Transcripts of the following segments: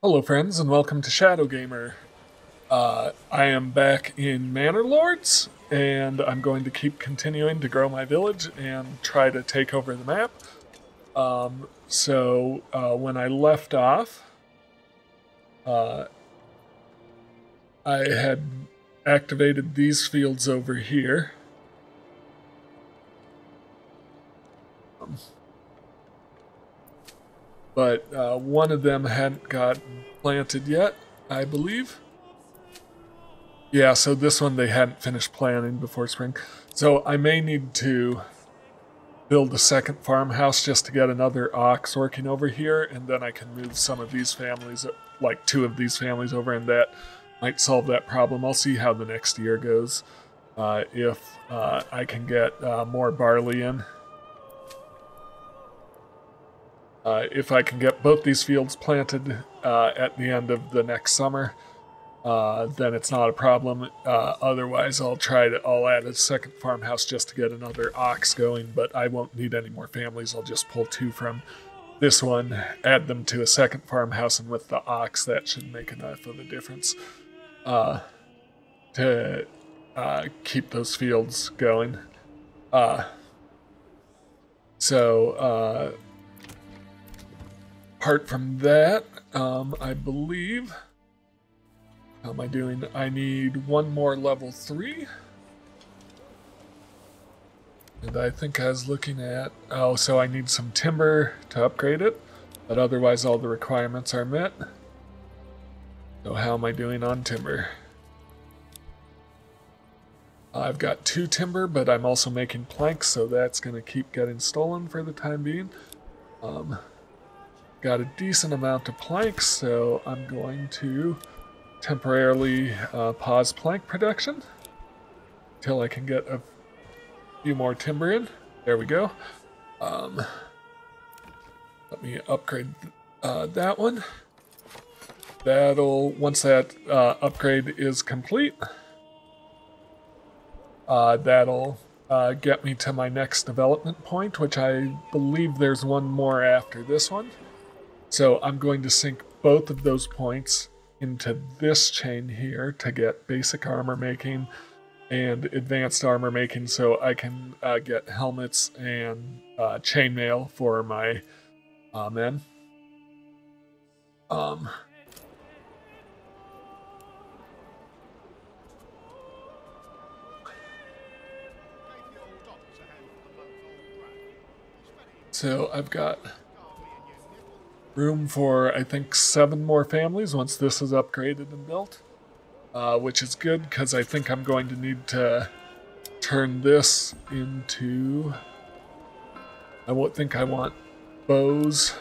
Hello, friends, and welcome to Shadow Gamer. I am back in Manor Lords, and I'm going to keep continuing to grow my village and try to take over the map. When I left off, uh, I had activated these fields over here. Um, but one of them hadn't gotten planted yet, I believe. Yeah, so this one they hadn't finished planting before spring. So I may need to build a second farmhouse just to get another ox working over here, and then I can move some of these families, like two of these families over, and that might solve that problem. I'll see how the next year goes. If I can get more barley in. If I can get both these fields planted at the end of the next summer, then it's not a problem. Otherwise, I'll add a second farmhouse just to get another ox going, but I won't need any more families. I'll just pull two from this one, add them to a second farmhouse, and with the ox, that should make enough of a difference to keep those fields going. Uh, so, apart from that, I believe... How am I doing? I need one more level 3. And I think I was looking at... Oh, so I need some timber to upgrade it. But otherwise all the requirements are met. So how am I doing on timber? I've got 2 timber, but I'm also making planks, so that's going to keep getting stolen for the time being. Got a decent amount of planks, so I'm going to temporarily pause plank production until I can get a few more timber in. There we go. Let me upgrade that one. Once that upgrade is complete, that'll get me to my next development point, which I believe there's one more after this one. So I'm going to sync both of those points into this chain here to get basic armor making and advanced armor making, so I can get helmets and chainmail for my men. So I've got room for, I think, 7 more families once this is upgraded and built, which is good because I think I'm going to need to turn this into... I won't think I want bows.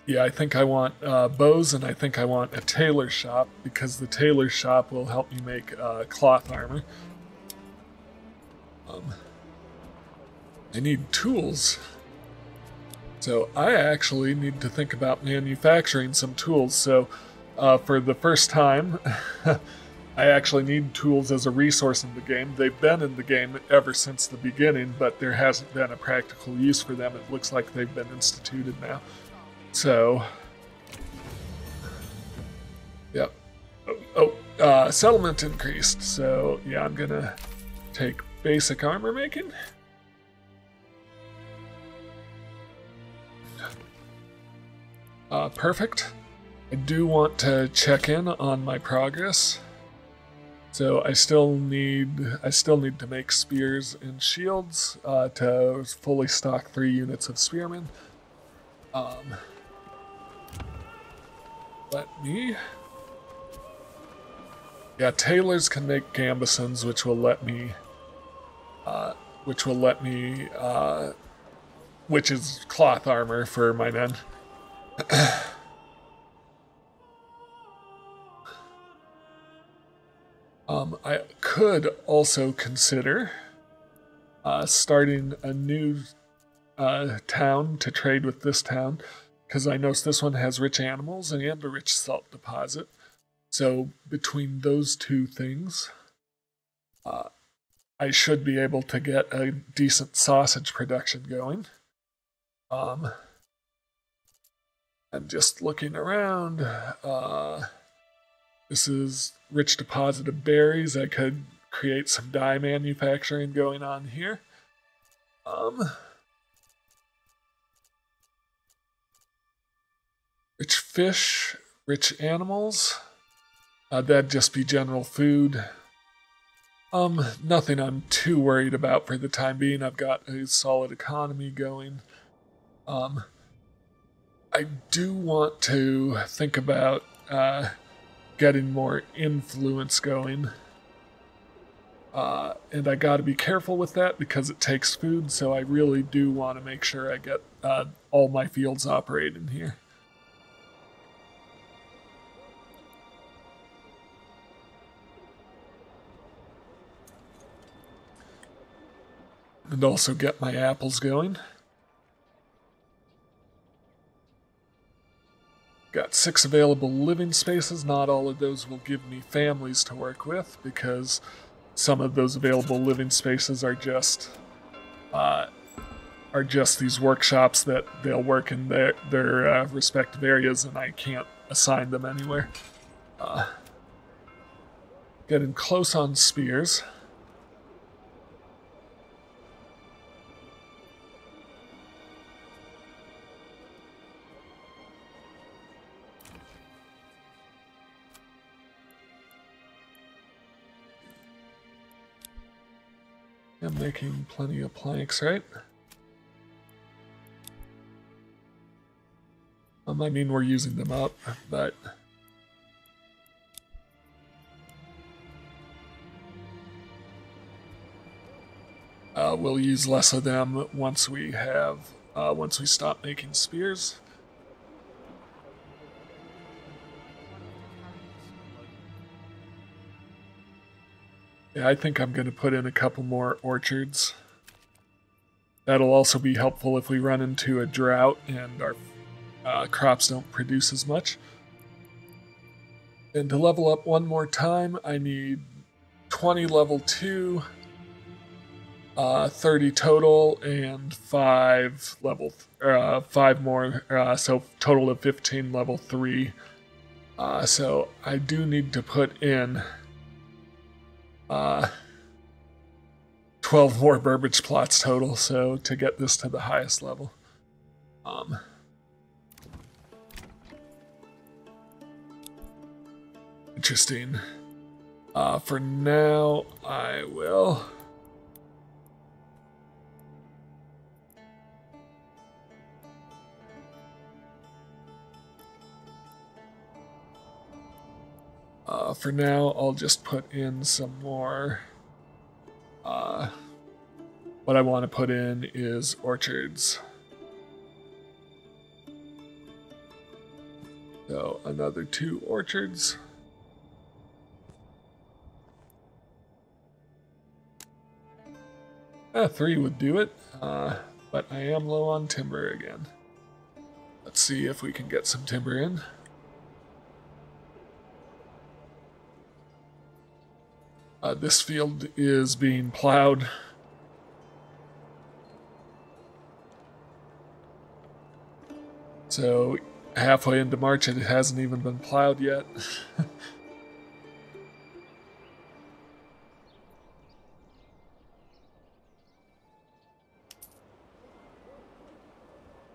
Yeah, I think I want bows, and I think I want a tailor shop because the tailor shop will help me make cloth armor. I need tools. So I actually need to think about manufacturing some tools. So for the first time, I actually need tools as a resource in the game. They've been in the game ever since the beginning, but there hasn't been a practical use for them. It looks like they've been instituted now. So, yep. Settlement increased. So yeah, I'm gonna take basic armor making. Perfect. I do want to check in on my progress. So I still need to make spears and shields to fully stock 3 units of spearmen. Yeah, tailors can make gambesons, which will let me which is cloth armor for my men. I could also consider starting a new town to trade with this town, because I noticed this one has rich animals and a rich salt deposit. So between those two things, I should be able to get a decent sausage production going. I'm just looking around. This is rich deposit of berries. I could create some dye manufacturing going on here. Rich fish, rich animals. That'd just be general food. Nothing I'm too worried about for the time being. I've got a solid economy going. I do want to think about getting more influence going. And I gotta be careful with that because it takes food, so I really do want to make sure I get all my fields operating here. And also get my apples going. Got 6 available living spaces. Not all of those will give me families to work with because some of those available living spaces are just these workshops that they'll work in their respective areas, and I can't assign them anywhere. Getting close on spears. I'm making plenty of planks, right? I mean, we're using them up, but we'll use less of them once we stop making spears. Yeah, I think I'm going to put in a couple more orchards. That'll also be helpful if we run into a drought and our crops don't produce as much. And to level up one more time, I need 20 level 2, 30 total, and 5 more, so total of 15 level 3. So I do need to put in 12 more Burbage plots total, so to get this to the highest level. Interesting. For now, I will... for now, I'll just put in some more. What I want to put in is orchards. So another 2 orchards. Three would do it, but I am low on timber again. Let's see if we can get some timber in. This field is being plowed. So halfway into March, it hasn't even been plowed yet.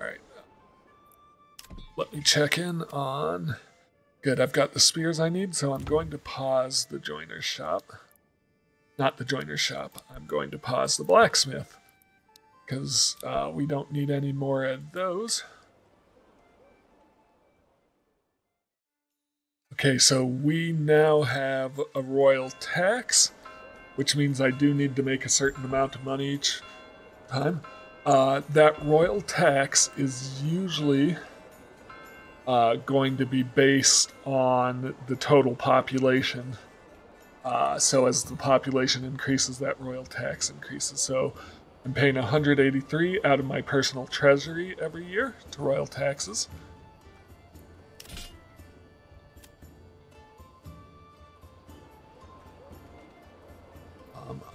Alright. Let me check in on... Good, I've got the spears I need, so I'm going to pause the joiner's shop. Not the joiner's shop. I'm going to pause the blacksmith, because we don't need any more of those. Okay, so we now have a royal tax, which means I do need to make a certain amount of money each time. That royal tax is usually going to be based on the total population. So as the population increases, that royal tax increases. So I'm paying 183 out of my personal treasury every year to royal taxes.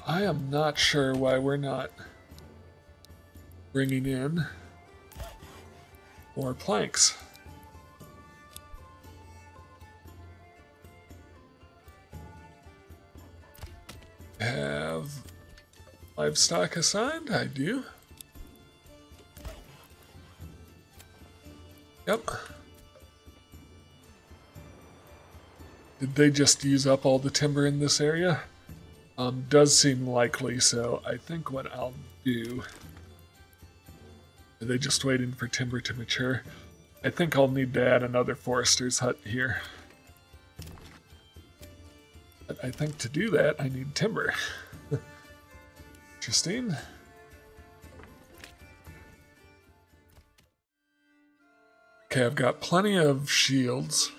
I am not sure why we're not bringing in More planks. Have livestock assigned? I do. Yep. Did they just use up all the timber in this area? Does seem likely, so I think what I'll do... Are they just waiting for timber to mature? I think I'll need to add another forester's hut here. But I think to do that, I need timber. Interesting. Okay, I've got plenty of shields.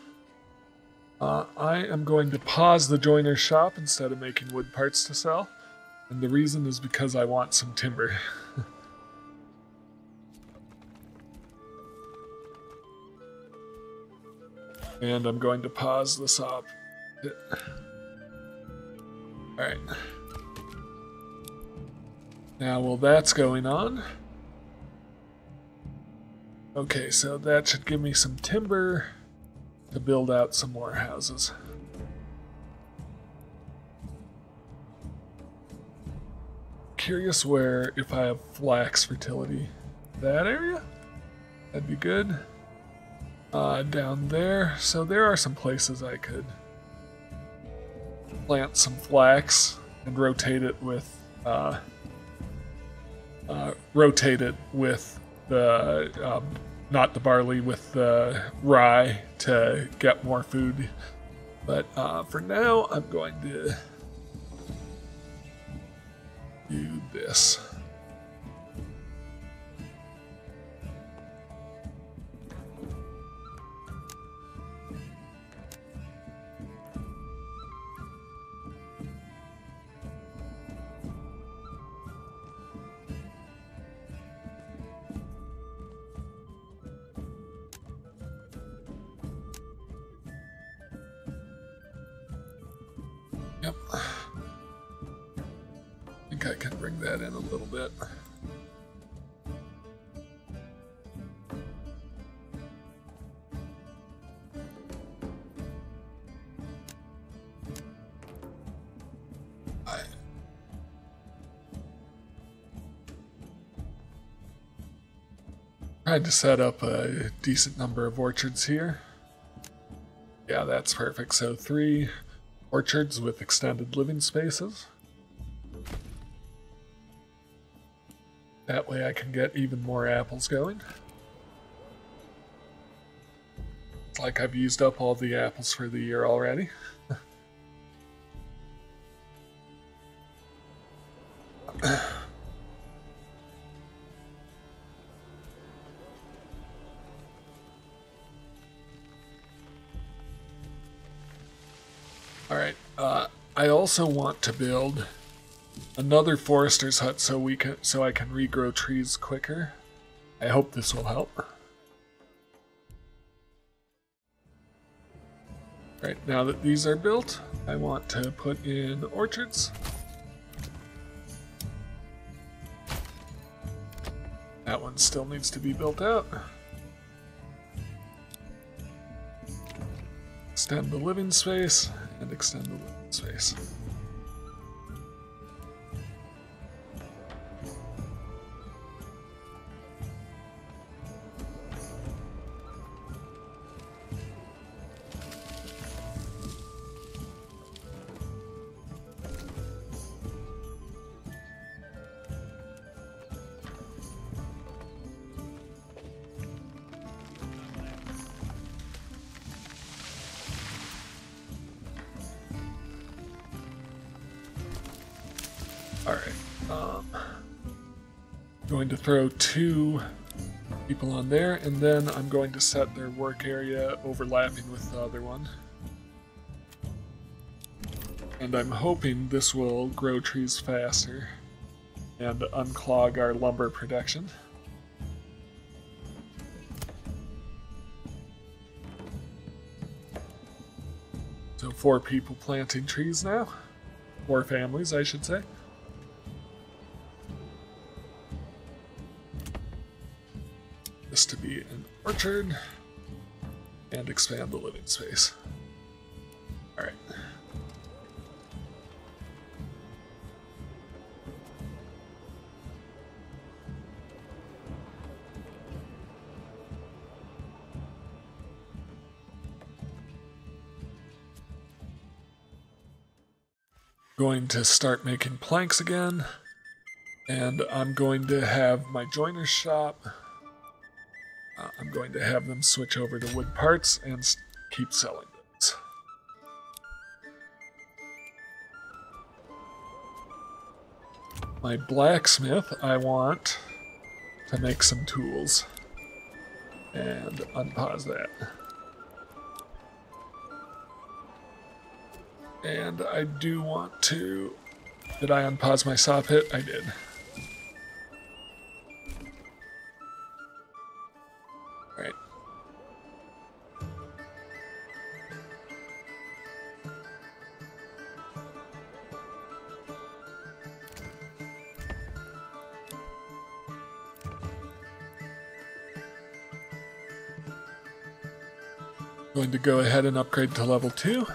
I am going to pause the joiner's shop instead of making wood parts to sell. And the reason is because I want some timber. And I'm going to pause the saw pit. Alright. Now, while that's going on... Okay, so that should give me some timber to build out some more houses. Curious where, if I have flax fertility. That area? That'd be good. Down there. So there are some places I could plant some flax and rotate it with the not the barley, with the rye to get more food. But for now, I'm going to do this. Yep. I think I can bring that in a little bit. Tried to set up a decent number of orchards here. Yeah, that's perfect. So 3 orchards with extended living spaces. That way I can get even more apples going. It's like I've used up all the apples for the year already. Alright, I also want to build another forester's hut so I can regrow trees quicker. I hope this will help. Right, now that these are built, I want to put in orchards. That one still needs to be built out. Extend the living space and extend the living space. Alright, going to throw 2 people on there, and then I'm going to set their work area overlapping with the other one. And I'm hoping this will grow trees faster and unclog our lumber production. So 4 people planting trees now. 4 families, I should say. This to be an orchard and expand the living space. All right. Going to start making planks again, and I'm going to have my joiner's shop. I'm going to have them switch over to wood parts and keep selling those. My blacksmith, I want to make some tools, and unpause that. And I do want to... Did I unpause my saw pit? I did. Alright. Going to go ahead and upgrade to level 2.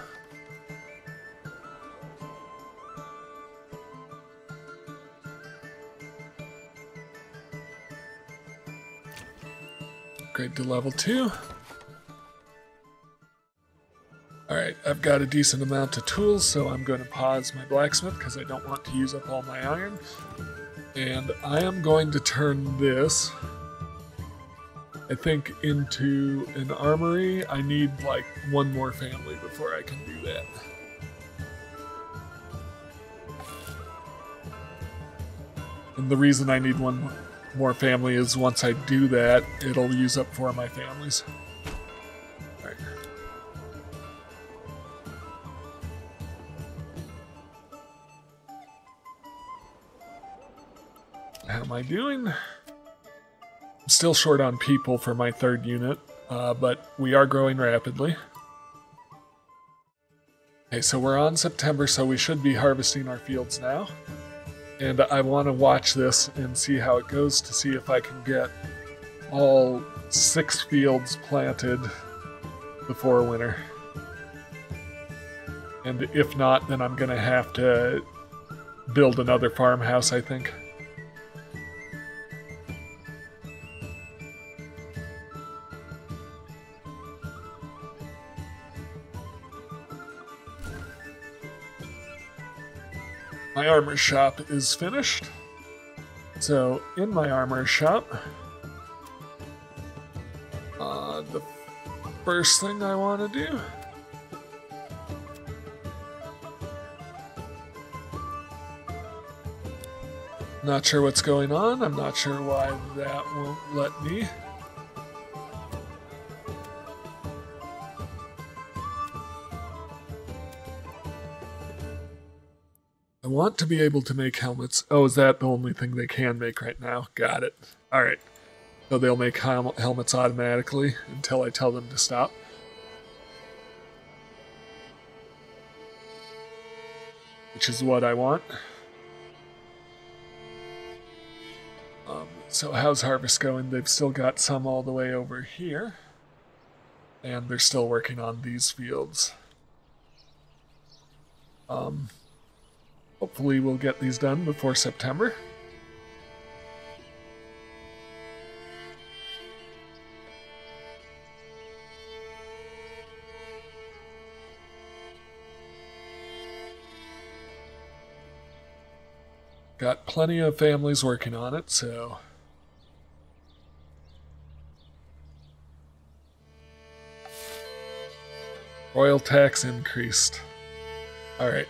Upgrade to level 2. Alright, I've got a decent amount of tools, so I'm going to pause my blacksmith because I don't want to use up all my iron. And I am going to turn this, I think, into an armory. I need like one more family before I can do that. And the reason I need one more family is once I do that, it'll use up 4 of my families. Alright. How am I doing? I'm still short on people for my 3rd unit, but we are growing rapidly. Okay, so we're on September, so we should be harvesting our fields now. And I want to watch this and see how it goes to see if I can get all 6 fields planted before winter. And if not, then I'm going to have to build another farmhouse, I think. My armor shop is finished. So in my armor shop, the first thing I want to do not sure what's going on. I'm not sure why that won't let me. I want to be able to make helmets. Oh, is that the only thing they can make right now? Got it. Alright. So they'll make helmets automatically until I tell them to stop. Which is what I want. So how's harvest going? They've still got some all the way over here. And they're still working on these fields. Hopefully we'll get these done before September. Got plenty of families working on it, so... Royal tax increased. Alright.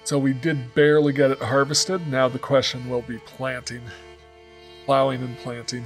So we did barely get it harvested. Now the question will be planting. Plowing and planting.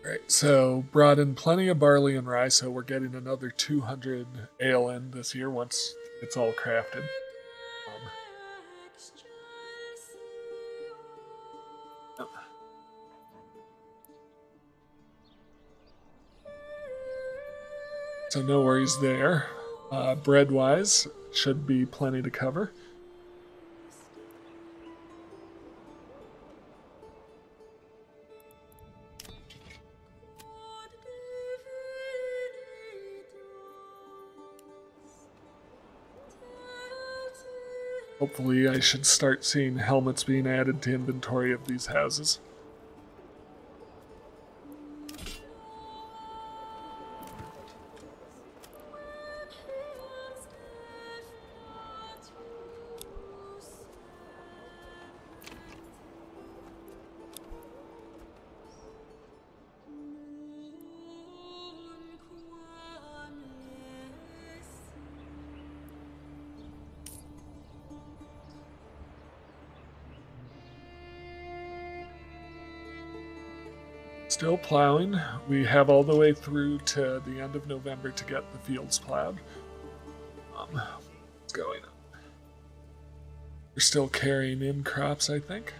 Alright, so brought in plenty of barley and rye, so we're getting another 200 ale in this year once it's all crafted. So no worries there. Bread-wise, should be plenty to cover. Hopefully I should start seeing helmets being added to inventory of these houses. Still plowing. We have all the way through to the end of November to get the fields plowed. What's going on? We're still carrying in crops, I think.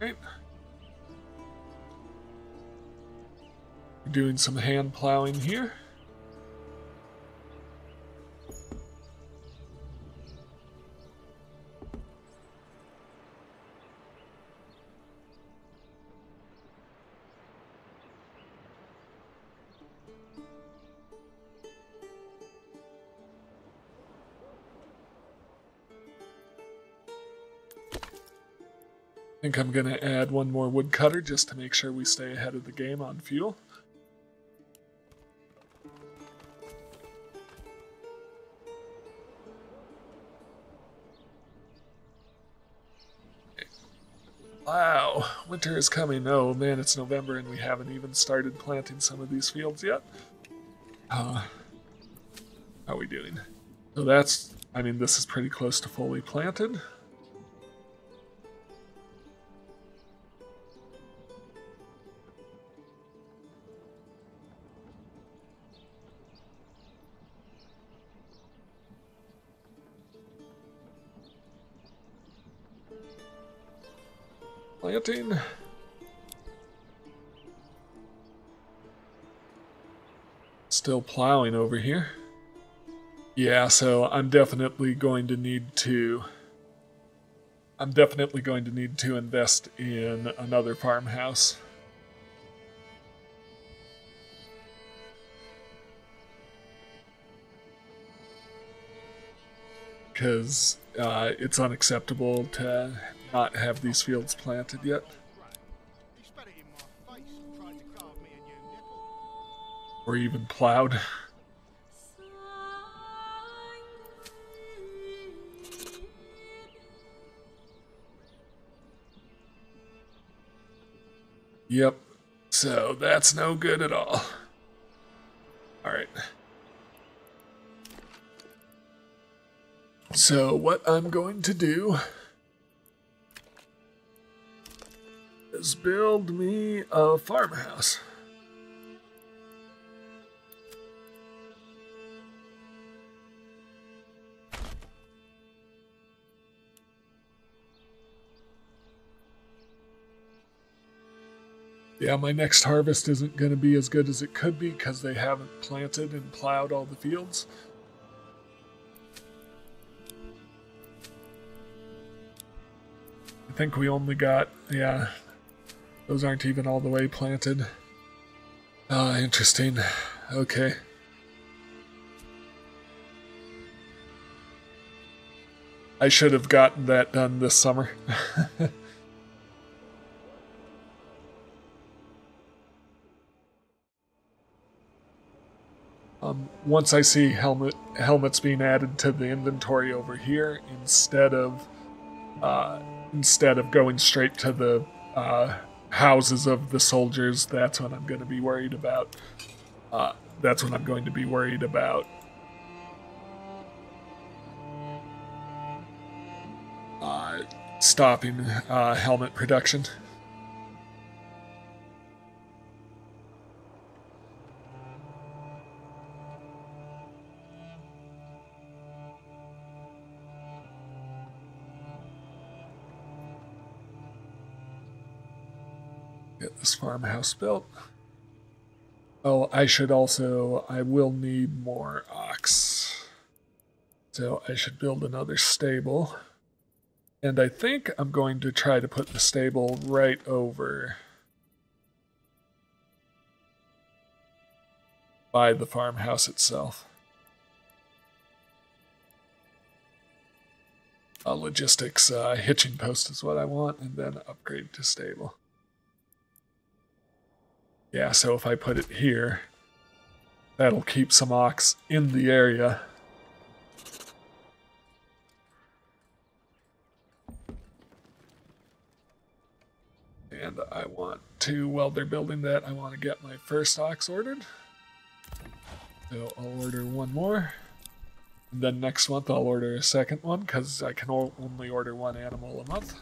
Right. We're doing some hand plowing here. I think I'm going to add one more woodcutter just to make sure we stay ahead of the game on fuel. Wow, winter is coming. Oh man, it's November and we haven't even started planting some of these fields yet. How are we doing? So that's, I mean, this is pretty close to fully planted. Planting. Still plowing over here. Yeah, so I'm definitely going to need to invest in another farmhouse. Because it's unacceptable to not have these fields planted yet. Or even plowed. Yep. So that's no good at all. Alright. So what I'm going to do is build me a farmhouse. Yeah, my next harvest isn't going to be as good as it could be because they haven't planted and plowed all the fields. I think we only got, yeah, those aren't even all the way planted. Ah, interesting. Okay. I should have gotten that done this summer. Once I see helmets being added to the inventory over here, instead of going straight to the houses of the soldiers, that's when I'm going to be worried about. Stopping helmet production. Get this farmhouse built. Oh, I will need more ox. So I should build another stable. And I think I'm going to try to put the stable right over by the farmhouse itself. Logistics hitching post is what I want, and then upgrade to stable. Yeah, so if I put it here, that'll keep some ox in the area. And I want to, while they're building that, I want to get my first ox ordered. So I'll order one more. And then next month I'll order a second one, because I can only order one animal a month.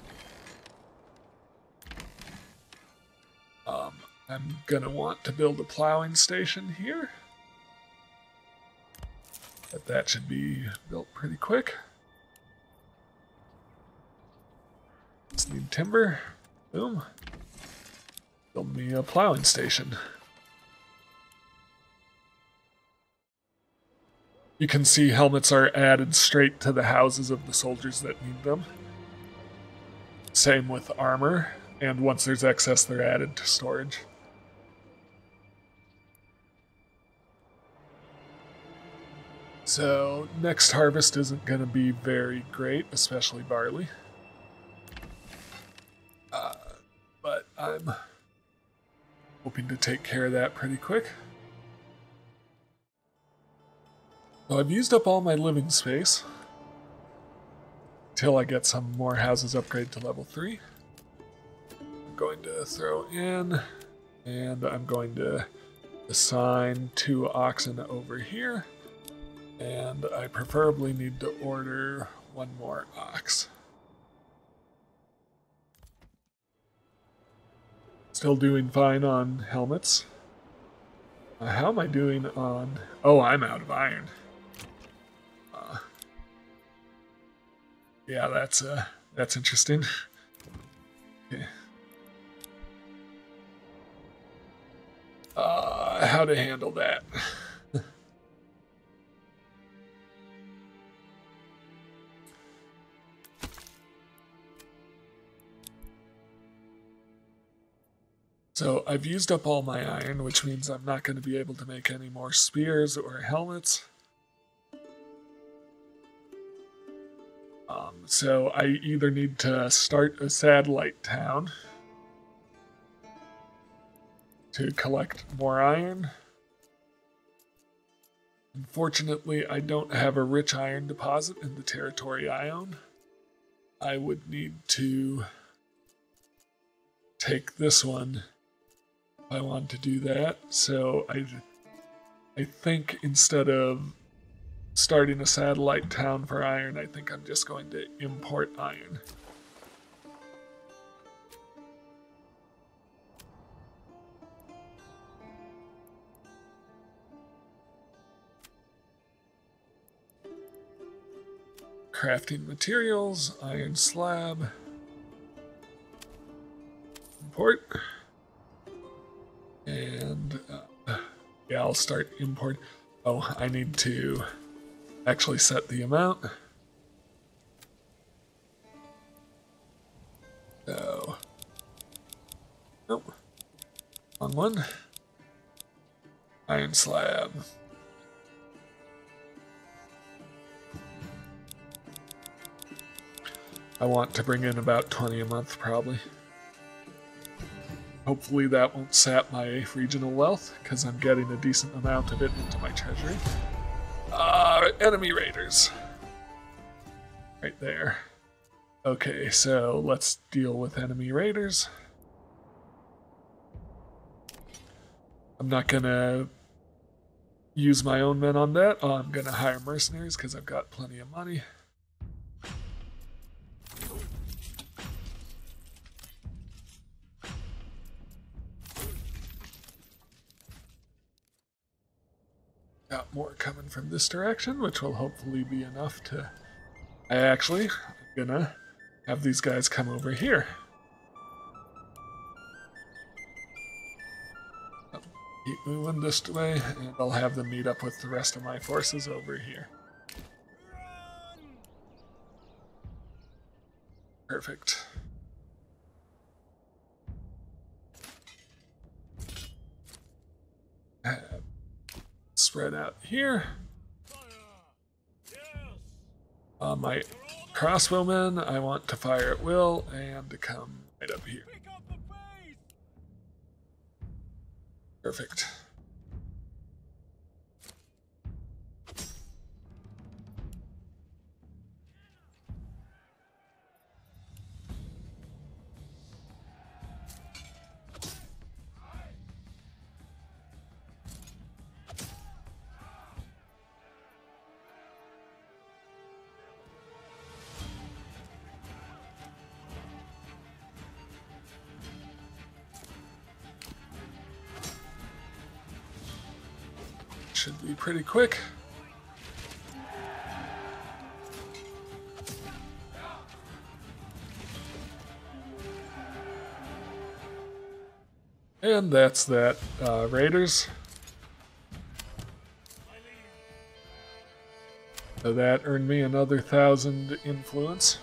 I'm gonna want to build a plowing station here. But that should be built pretty quick. Just need timber. Boom. Build me a plowing station. You can see helmets are added straight to the houses of the soldiers that need them. Same with armor, and once there's excess, they're added to storage. So, next harvest isn't going to be very great, especially barley. But I'm hoping to take care of that pretty quick. So I've used up all my living space till I get some more houses upgrade to level 3. I'm going to throw in, and I'm going to assign 2 oxen over here, and I preferably need to order 1 more ox. Still doing fine on helmets. How am I doing on... Oh, I'm out of iron. Yeah, that's interesting. Okay. How to handle that? So I've used up all my iron, which means I'm not going to be able to make any more spears or helmets. So I either need to start a satellite town to collect more iron. Unfortunately, I don't have a rich iron deposit in the territory I own. I would need to take this one if I want to do that. So I think instead of starting a satellite town for iron, I think I'm just going to import iron. Crafting materials, iron slab, import, and yeah, I'll start import. Oh, I need to actually set the amount. So, nope, wrong one. Iron slab. I want to bring in about 20 a month, probably. Hopefully that won't sap my regional wealth, because I'm getting a decent amount of it into my treasury. Enemy raiders. Right there. Okay, so let's deal with enemy raiders. I'm not gonna use my own men on that. I'm gonna hire mercenaries because I've got plenty of money. Got more coming from this direction, which will hopefully be enough to... I'm gonna have these guys come over here. Keep moving this way, and I'll have them meet up with the rest of my forces over here. Perfect. Spread out here. My crossbowmen, I want to fire at will and to come right up here. Perfect. Should be pretty quick. And that's that, Raiders. So that earned me another 1,000 influence.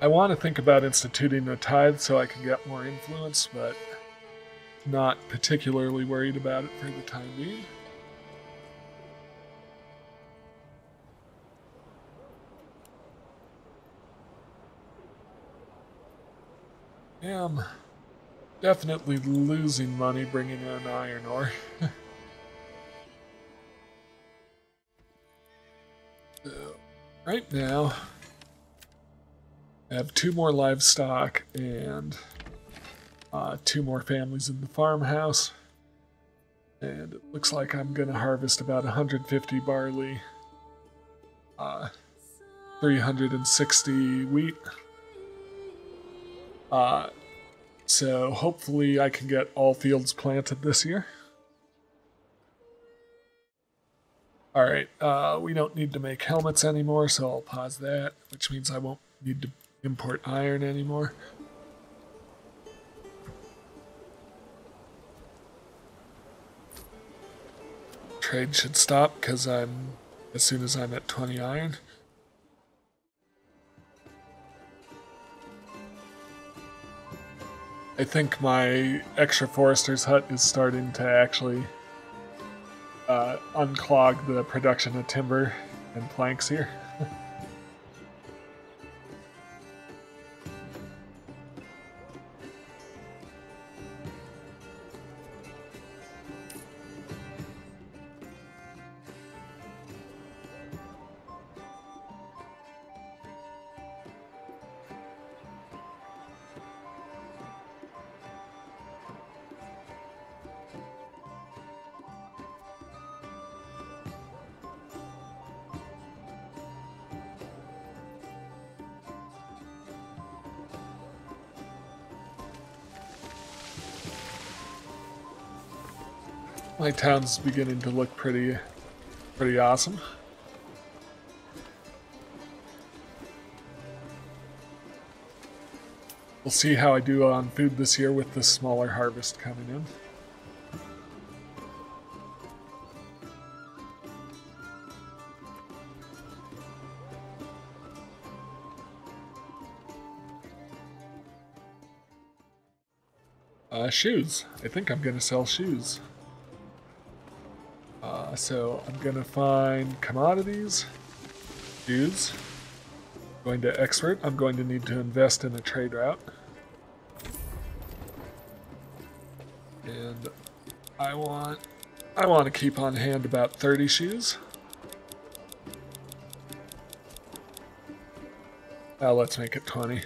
I want to think about instituting a tithe so I can get more influence, but not particularly worried about it for the time being. I'm definitely losing money bringing in iron ore. So, right now, I have 2 more livestock and 2 more families in the farmhouse. And it looks like I'm going to harvest about 150 barley, 360 wheat. So hopefully I can get all fields planted this year. Alright, we don't need to make helmets anymore, so I'll pause that, which means I won't need to import iron anymore. Trade should stop because as soon as I'm at 20 iron. I think my extra forester's hut is starting to actually unclog the production of timber and planks here. My town's beginning to look pretty awesome. We'll see how I do on food this year with the smaller harvest coming in. Shoes. I think I'm gonna sell shoes. So I'm gonna find commodities, shoes. Going to expert. I'm going to need to invest in a trade route. And I want to keep on hand about 30 shoes. Let's make it 20.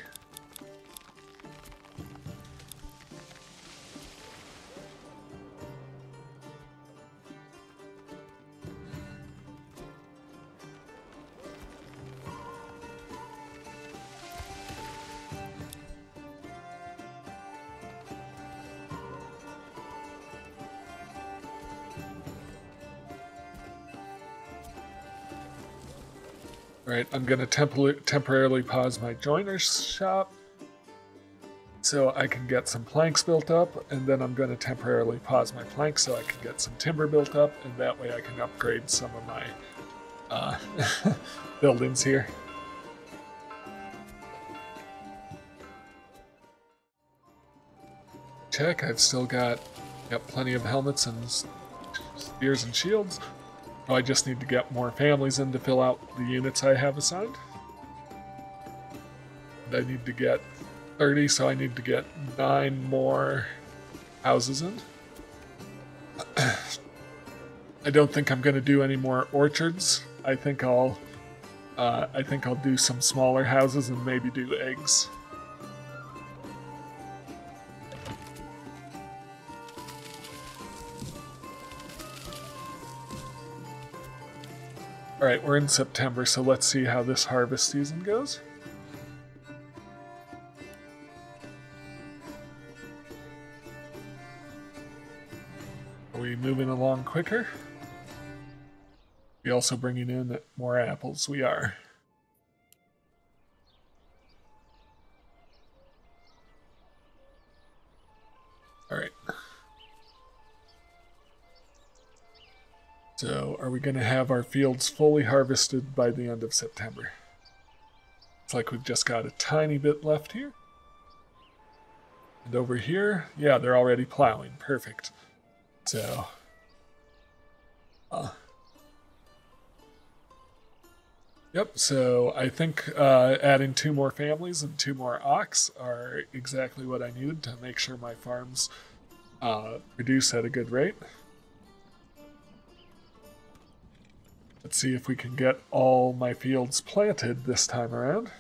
Right, I'm going to temporarily pause my joiner's shop. so I can get some planks built up, and then I'm going to temporarily pause my planks so I can get some timber built up, and that way I can upgrade some of my buildings here. Check, I've still got plenty of helmets and spears and shields. Oh, I just need to get more families in to fill out the units I have assigned. And I need to get 30, so I need to get 9 more houses in. I don't think I'm going to do any more orchards. I think I'll do some smaller houses and maybe do eggs. Alright, we're in September, so let's see how this harvest season goes. Are we moving along quicker? We also bringing in more apples? We are. Alright. So, are we going to have our fields fully harvested by the end of September? It's like we've just got a tiny bit left here. And over here, yeah, they're already plowing. Perfect. So, yep, so I think adding 2 more families and 2 more ox are exactly what I needed to make sure my farms produce at a good rate. Let's see if we can get all my fields planted this time around.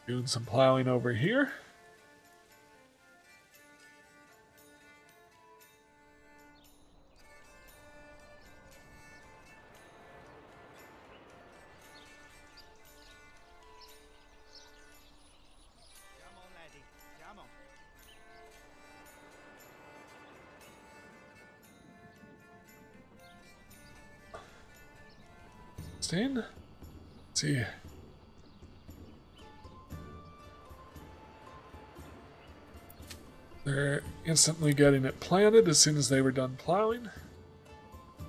Doing some plowing over here. Let's see. They're instantly getting it planted as soon as they were done plowing.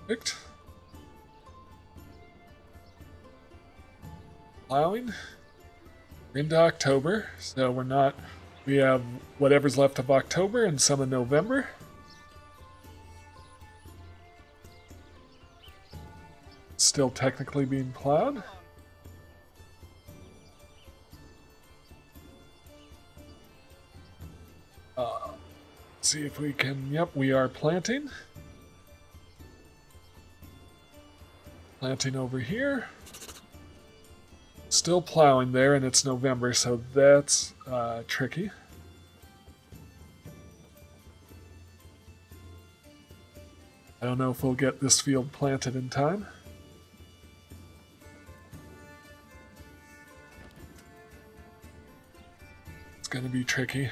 Perfect. Plowing. We're into October, so we have whatever's left of October and some of November. Still technically being plowed. See if we can, yep, we are planting. Planting over here. Still plowing there, and it's November, so that's tricky. I don't know if we'll get this field planted in time. It's going to be tricky.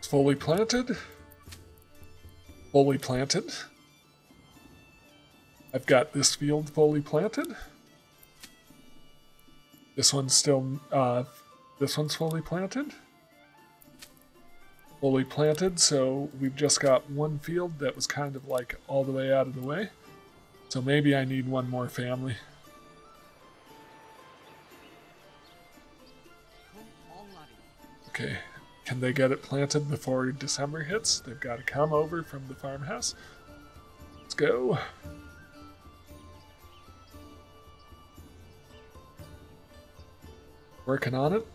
Fully planted. Fully planted. I've got this field fully planted. This one's still, this one's fully planted. Fully planted, so we've just got one field that was kind of like all the way out of the way. So maybe I need one more family. Okay. Can they get it planted before December hits? They've got to come over from the farmhouse. Let's go. Working on it.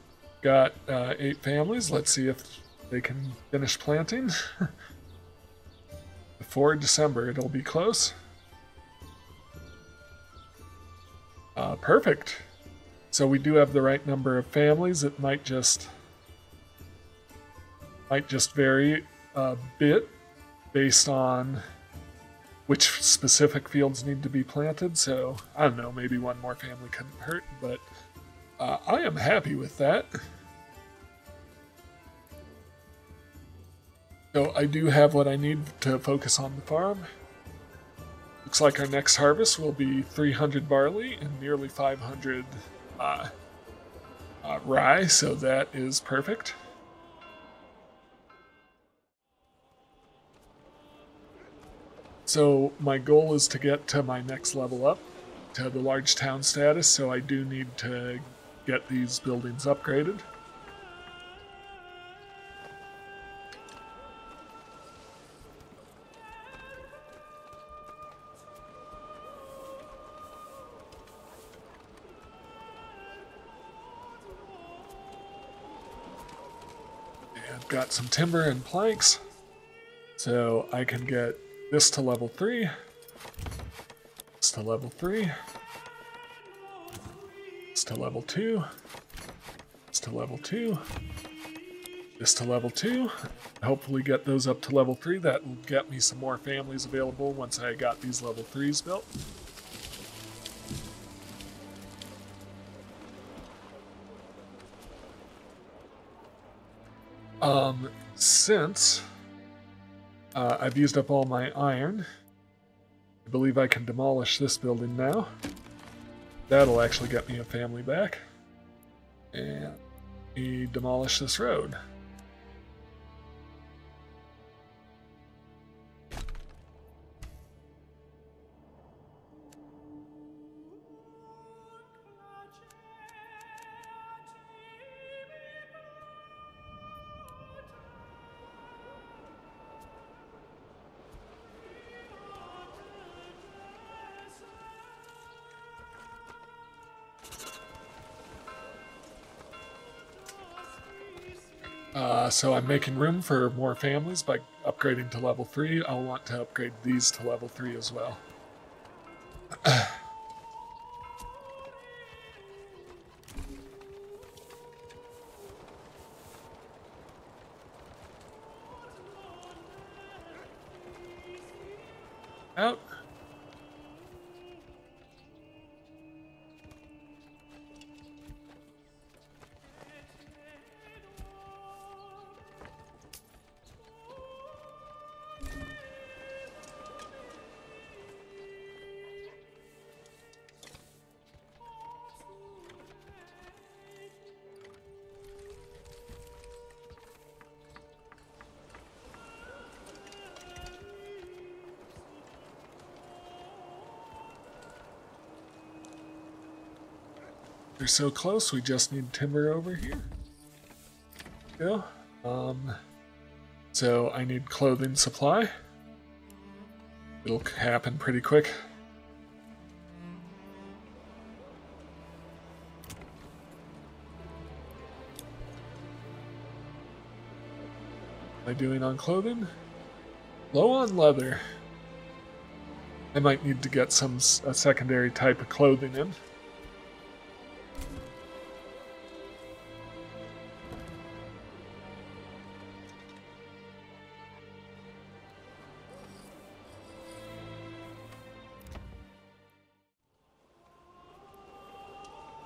Got 8 families. Let's see if they can finish planting. Before December, it'll be close. Perfect. So we do have the right number of families. It might just vary a bit based on which specific fields need to be planted, so I don't know, maybe one more family couldn't hurt, but I am happy with that. So I do have what I need to focus on the farm. Looks like our next harvest will be 300 barley and nearly 500 rye, so that is perfect. So my goal is to get to my next level up, to the large town status, so I do need to get these buildings upgraded. I've got some timber and planks, so I can get this to level 3, this to level 3, this to level 2, this to level 2, this to level 2. Hopefully get those up to level 3. That will get me some more families available once I got these level 3s built. Since I've used up all my iron, I believe I can demolish this building now. That'll actually get me a family back. And we demolish this road. So I'm making room for more families by upgrading to level 3. I'll want to upgrade these to level 3 as well. Out. They're so close, we just need timber over here. Go. So I need clothing supply. It'll happen pretty quick. What am I doing on clothing? Low on leather. I might need to get a secondary type of clothing in.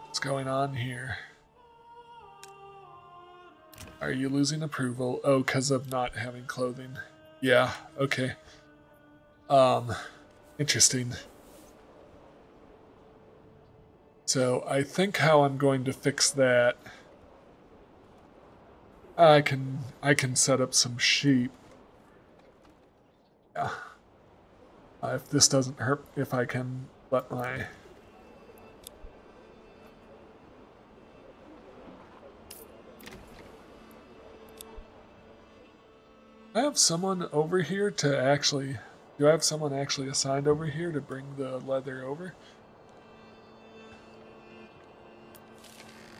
What's going on here? Are you losing approval? Oh, because of not having clothing. Yeah, okay. Interesting. So I think how I'm going to fix that, I can set up some sheep. Yeah. If this doesn't hurt, if I can let my I have someone over here to actually... Do I have someone actually assigned over here to bring the leather over?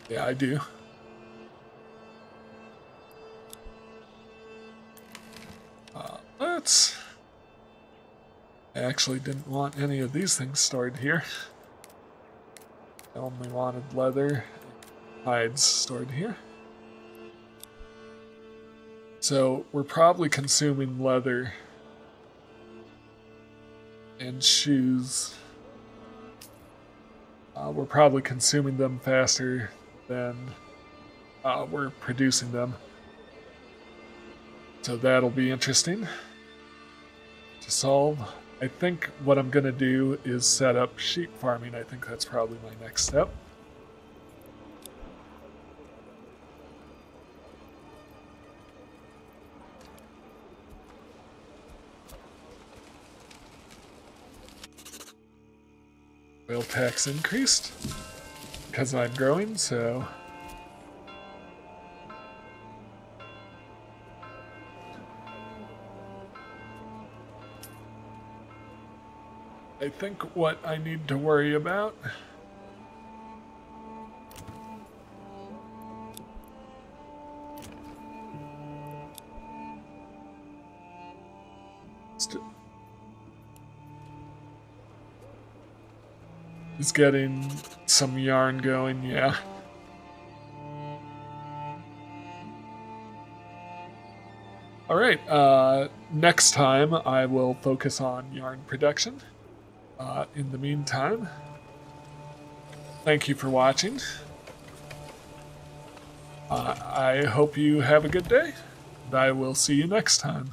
Yeah, I do. Let's... I actually didn't want any of these things stored here. I only wanted leather and hides stored here. So we're probably consuming leather and shoes. We're probably consuming them faster than we're producing them. So that'll be interesting to solve. I think what I'm going to do is set up sheep farming. I think that's probably my next step. Oil tax increased because I'm growing, so I think what I need to worry about is getting some yarn going, yeah. Alright, next time I will focus on yarn production. In the meantime, thank you for watching. I hope you have a good day, and I will see you next time.